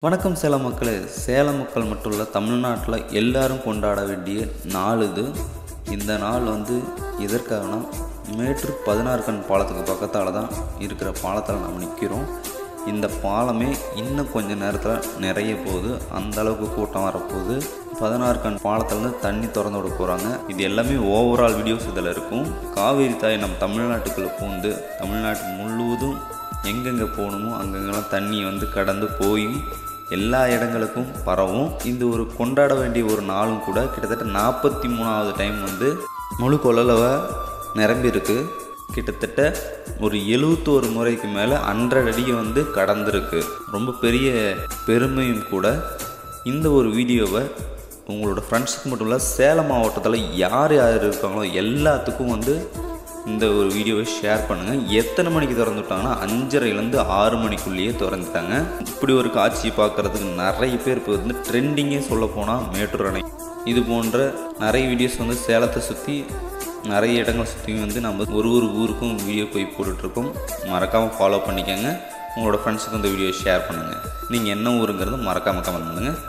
வணக்கம் சேலம் மக்களே. சேலம் மக்கள் மட்டும் இல்லை, தமிழ்நாட்டில் எல்லாரும் கொண்டாட வேண்டிய நாள் இது. இந்த நாள் எதற்காகனா, மேட்டூர் 16 கண் பாலத்துக்கு பக்கத்தால் தான் இருக்கிற பாலத்தில் நம்ம நிற்கிறோம். இந்த பாலமே இன்னும் கொஞ்சம் நேரத்தில் நிறைய போகுது, அந்த அளவுக்கு கூட்டம் வரப்போகுது. 16 கண் பாலத்தில் தண்ணி திறந்து விட போகிறாங்க. இது எல்லாமே ஓவரால் வீடியோஸ் இதில் இருக்கும். காவேரி தாய் நம்ம தமிழ்நாட்டுக்குள்ளே பூந்து தமிழ்நாட்டு முழுவதும் எங்கெங்கே போகணுமோ அங்கங்கெல்லாம் தண்ணி கடந்து போய் எல்லா இடங்களுக்கும் பரவும். இந்த ஒரு கொண்டாட வேண்டிய ஒரு நாளும் கூட. கிட்டத்தட்ட 43வது டைம் முழு கொள்ளளவை நிரம்பியிருக்கு. கிட்டத்தட்ட ஒரு 71 முறைக்கு மேலே 100 அடியை கடந்திருக்கு. ரொம்ப பெரிய பெருமையும் கூட. இந்த ஒரு வீடியோவை உங்களோட ஃப்ரெண்ட்ஸுக்கு மட்டும் இல்லை, சேலம் மாவட்டத்தில் யார் யார் இருக்காங்களோ எல்லாத்துக்கும் இந்த ஒரு வீடியோவை ஷேர் பண்ணுங்கள். எத்தனை மணிக்கு திறந்து விட்டாங்கன்னா 5:30லேருந்து 6 மணிக்குள்ளேயே திறந்துட்டாங்க. இப்படி ஒரு காட்சி பார்க்குறதுக்கு நிறைய பேர் இப்போ ட்ரெண்டிங்கே சொல்ல போனால் மேட்டூர் அணை. இது போன்ற நிறைய வீடியோஸ் சேலத்தை சுற்றி நிறைய இடங்களை சுற்றி நம்ம ஒரு ஊருக்கும் வீடியோ போய் போட்டுட்ருக்கோம். மறக்காமல் ஃபாலோ பண்ணிக்கோங்க. உங்களோட ஃப்ரெண்ட்ஸுக்கு இந்த வீடியோ ஷேர் பண்ணுங்கள். நீங்கள் என்ன ஊருங்கிறது மறக்காமல் கமெண்ட் பண்ணுங்கள்.